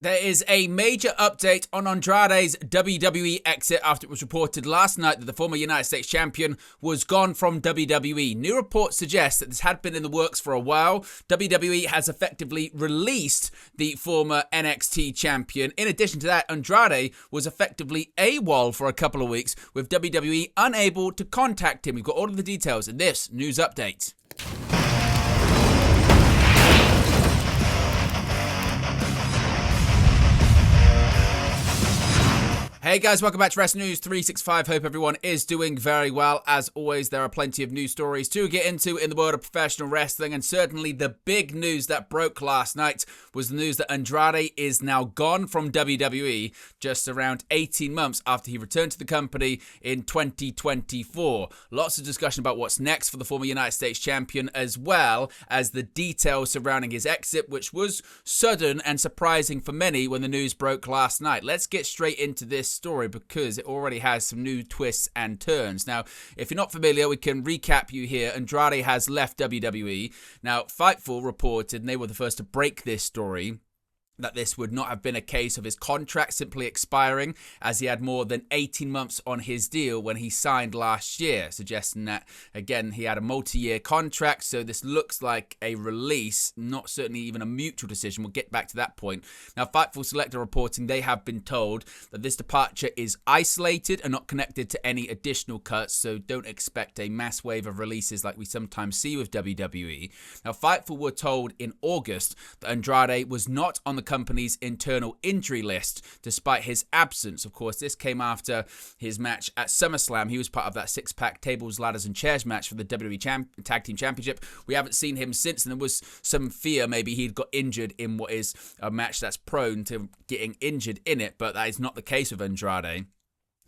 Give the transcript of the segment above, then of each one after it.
There is a major update on Andrade's WWE exit after it was reported last night that the former United States champion was gone from WWE. New reports suggest that this had been in the works for a while. WWE has effectively released the former NXT champion. In addition to that, Andrade was effectively AWOL for a couple of weeks, with WWE unable to contact him. We've got all of the details in this news update. Hey guys, welcome back to Wrestling News 365. Hope everyone is doing very well. As always, there are plenty of news stories to get into in the world of professional wrestling, and certainly the big news that broke last night was the news that Andrade is now gone from WWE just around 18 months after he returned to the company in 2024. Lots of discussion about what's next for the former United States champion, as well as the details surrounding his exit, which was sudden and surprising for many when the news broke last night. Let's get straight into this story because it already has some new twists and turns. Now, if you're not familiar, we can recap you here. Andrade has left WWE. Now, Fightful reported, and they were the first to break this story, that this would not have been a case of his contract simply expiring, as he had more than 18 months on his deal when he signed last year, suggesting that, again, he had a multi-year contract, so this looks like a release, not certainly even a mutual decision. We'll get back to that point. Now, Fightful Select are reporting they have been told that this departure is isolated and not connected to any additional cuts, so don't expect a mass wave of releases like we sometimes see with WWE. Now, Fightful were told in August that Andrade was not on the company's internal injury list despite his absence. Of course, this came after his match at SummerSlam. He was part of that six-pack tables, ladders and chairs match for the WWE Tag Team Championship. We haven't seen him since, and there was some fear maybe he'd got injured in what is a match that's prone to getting injured in it, but that is not the case with Andrade.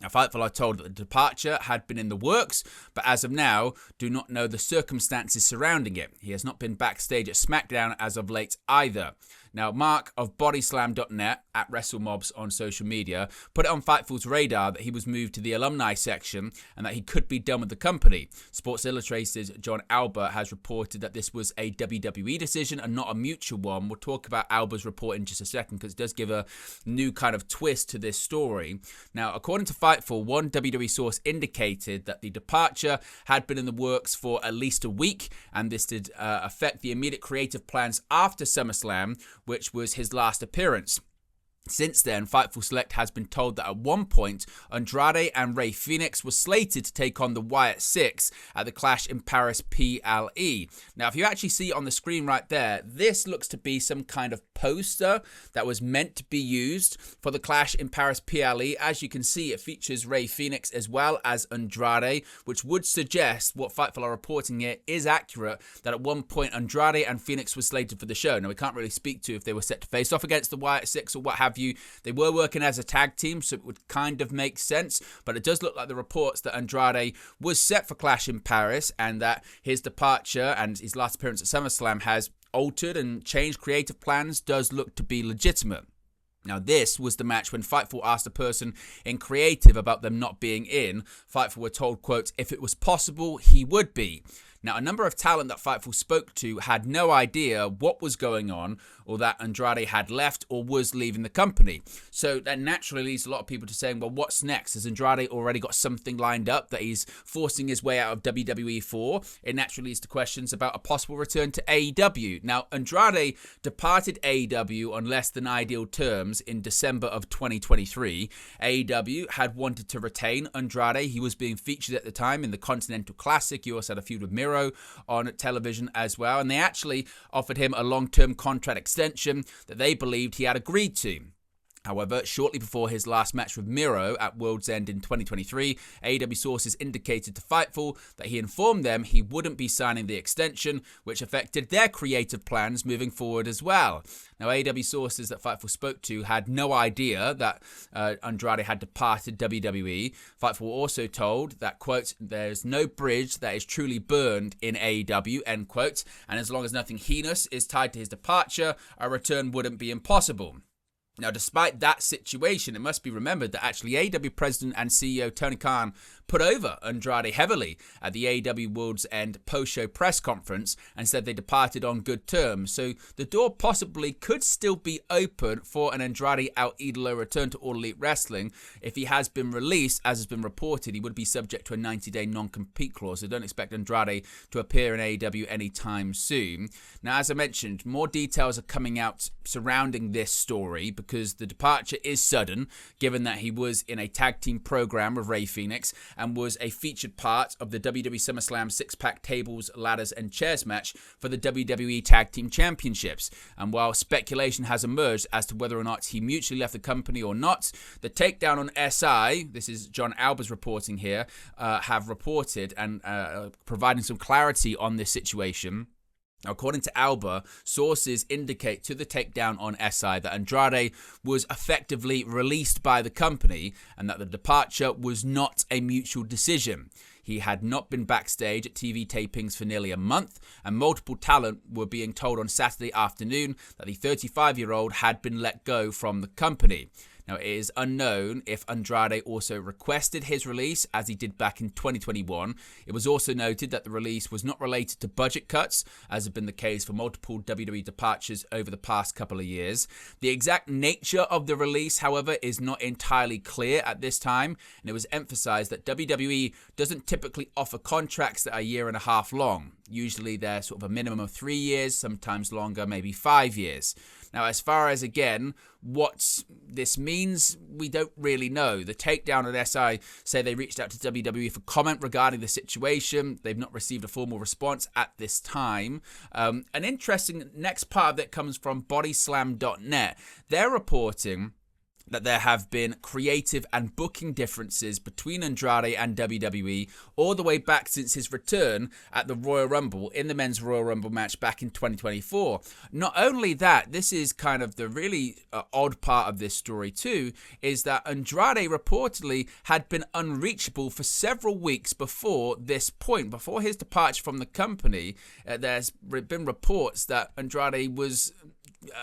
Now, Fightful are told that the departure had been in the works, but as of now, do not know the circumstances surrounding it. He has not been backstage at SmackDown as of late either. Now, Mark of Bodyslam.net, at WrestleMobs on social media, put it on Fightful's radar that he was moved to the alumni section and that he could be done with the company. Sports Illustrated's John Albert has reported that this was a WWE decision and not a mutual one. We'll talk about Albert's report in just a second because it does give a new kind of twist to this story. Now, according to Fightful, one WWE source indicated that the departure had been in the works for at least a week, and this did affect the immediate creative plans after SummerSlam, which was his last appearance. Since then, Fightful Select has been told that at one point, Andrade and Rey Fénix were slated to take on the Wyatt Six at the Clash in Paris PLE. Now, if you actually see on the screen right there, this looks to be some kind of poster that was meant to be used for the Clash in Paris PLE. As you can see, it features Rey Fénix as well as Andrade, which would suggest what Fightful are reporting here is accurate, that at one point Andrade and Fénix were slated for the show. Now, we can't really speak to if they were set to face off against the Wyatt Six or what have you. They were working as a tag team, so it would kind of make sense, but it does look like the reports that Andrade was set for Clash in Paris and that his departure and his last appearance at SummerSlam has altered and changed creative plans does look to be legitimate. Now, this was the match when Fightful asked a person in creative about them not being in. Fightful were told, quote, if it was possible, he would be. Now, a number of talent that Fightful spoke to had no idea what was going on or that Andrade had left or was leaving the company. So that naturally leads a lot of people to saying, well, what's next? Has Andrade already got something lined up that he's forcing his way out of WWE for? It naturally leads to questions about a possible return to AEW. Now, Andrade departed AEW on less than ideal terms in December of 2023. AEW had wanted to retain Andrade. He was being featured at the time in the Continental Classic. He also had a feud with Miro on television as well, and they actually offered him a long-term contract extension that they believed he had agreed to. However, shortly before his last match with Miro at World's End in 2023, AEW sources indicated to Fightful that he informed them he wouldn't be signing the extension, which affected their creative plans moving forward as well. Now, AEW sources that Fightful spoke to had no idea that Andrade had departed WWE. Fightful were also told that, quote, there's no bridge that is truly burned in AEW, end quote, and as long as nothing heinous is tied to his departure, a return wouldn't be impossible. Now, despite that situation, it must be remembered that actually AEW President and CEO Tony Khan put over Andrade heavily at the AEW World's End post-show press conference and said they departed on good terms. So the door possibly could still be open for an Andrade El Idolo return to All Elite Wrestling. If he has been released, as has been reported, he would be subject to a 90-day non-compete clause, so don't expect Andrade to appear in AEW anytime soon. Now, as I mentioned, more details are coming out surrounding this story because the departure is sudden, given that he was in a tag team program with Rey Fenix and was a featured part of the WWE SummerSlam six-pack tables, ladders and chairs match for the WWE Tag Team Championships. And while speculation has emerged as to whether or not he mutually left the company or not, the takedown on SI, this is John Alba's reporting here, have reported and providing some clarity on this situation. According to Alba, sources indicate to the takedown on SI that Andrade was effectively released by the company and that the departure was not a mutual decision. He had not been backstage at TV tapings for nearly a month, and multiple talent were being told on Saturday afternoon that the 35-year-old had been let go from the company. Now, it is unknown if Andrade also requested his release, as he did back in 2021. It was also noted that the release was not related to budget cuts, as has been the case for multiple WWE departures over the past couple of years. The exact nature of the release, however, is not entirely clear at this time, and it was emphasized that WWE doesn't typically offer contracts that are a year and a half long. Usually they're sort of a minimum of 3 years, sometimes longer, maybe 5 years. Now, as far as, again, what this means, we don't really know. The takedown at SI say they reached out to WWE for comment regarding the situation. They've not received a formal response at this time. An interesting next part that comes from bodyslam.net. They're reporting that there have been creative and booking differences between Andrade and WWE all the way back since his return at the Royal Rumble in the Men's Royal Rumble match back in 2024. Not only that, this is kind of the really odd part of this story too, is that Andrade reportedly had been unreachable for several weeks before this point, before his departure from the company. There's been reports that Andrade was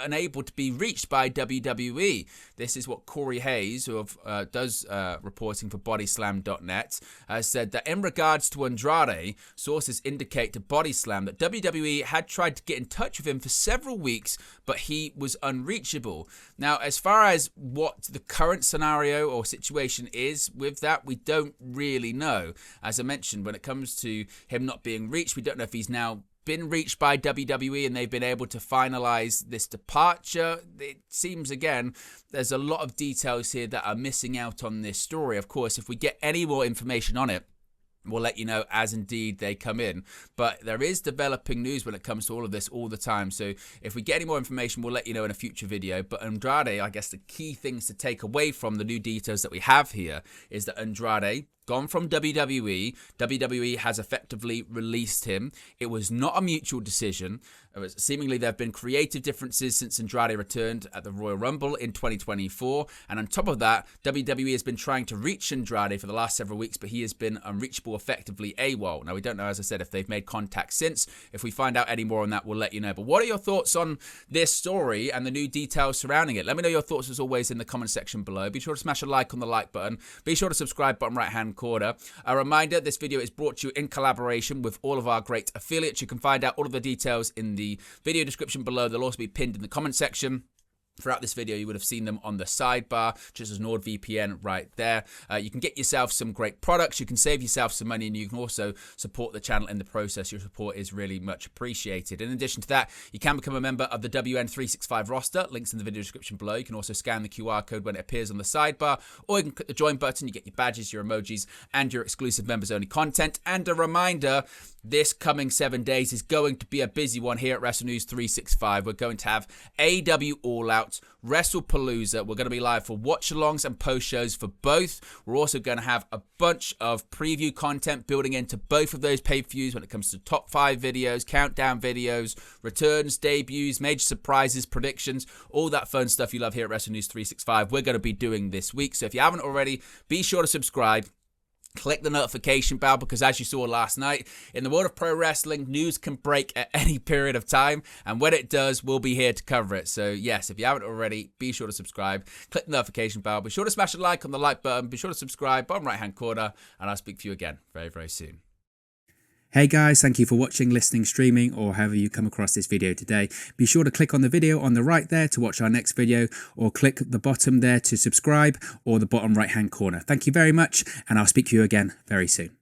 unable to be reached by WWE. This is what Corey Hayes, who does reporting for bodyslam.net, said that in regards to Andrade, sources indicate to Bodyslam that WWE had tried to get in touch with him for several weeks, but he was unreachable. Now, as far as what the current scenario or situation is with that, we don't really know. As I mentioned, when it comes to him not being reached, we don't know if he's now been reached by WWE and they've been able to finalize this departure. It seems, again, there's a lot of details here that are missing out on this story. Of course, if we get any more information on it, we'll let you know as indeed they come in. But there is developing news when it comes to all of this all the time. So if we get any more information, we'll let you know in a future video. But Andrade, I guess the key things to take away from the new details that we have here is that Andrade gone from WWE. WWE has effectively released him. It was not a mutual decision. Seemingly there have been creative differences since Andrade returned at the Royal Rumble in 2024. And on top of that, WWE has been trying to reach Andrade for the last several weeks, but he has been unreachable, effectively AWOL. Now, we don't know, as I said, if they've made contact since. If we find out any more on that, we'll let you know. But what are your thoughts on this story and the new details surrounding it? Let me know your thoughts, as always, in the comment section below. Be sure to smash a like on the like button. Be sure to subscribe, bottom right-hand corner. A reminder, this video is brought to you in collaboration with all of our great affiliates. You can find out all of the details in the video description below. They'll also be pinned in the comment section. Throughout this video, you would have seen them on the sidebar, just as NordVPN right there. You can get yourself some great products, you can save yourself some money, and you can also support the channel in the process. Your support is really much appreciated. In addition to that, you can become a member of the WN365 roster. Links in the video description below. You can also scan the QR code when it appears on the sidebar, or you can click the join button. You get your badges, your emojis, and your exclusive members-only content. And a reminder, this coming 7 days is going to be a busy one here at Wrestle News 365. We're going to have AEW All Out, WrestlePalooza. We're going to be live for watch-alongs and post-shows for both. We're also going to have a bunch of preview content building into both of those pay-per-views when it comes to top 5 videos, countdown videos, returns, debuts, major surprises, predictions, all that fun stuff you love here at Wrestle News 365. We're going to be doing this week. So if you haven't already, be sure to subscribe. Click the notification bell because, as you saw last night, in the world of pro wrestling, news can break at any period of time, and when it does, we'll be here to cover it. So yes, if you haven't already, be sure to subscribe, click the notification bell, be sure to smash a like on the like button, be sure to subscribe, bottom right hand corner, and I'll speak to you again very, very soon. Hey guys, thank you for watching, listening, streaming, or however you come across this video today. Be sure to click on the video on the right there to watch our next video, or click the bottom there to subscribe, or the bottom right hand corner. Thank you very much, and I'll speak to you again very soon.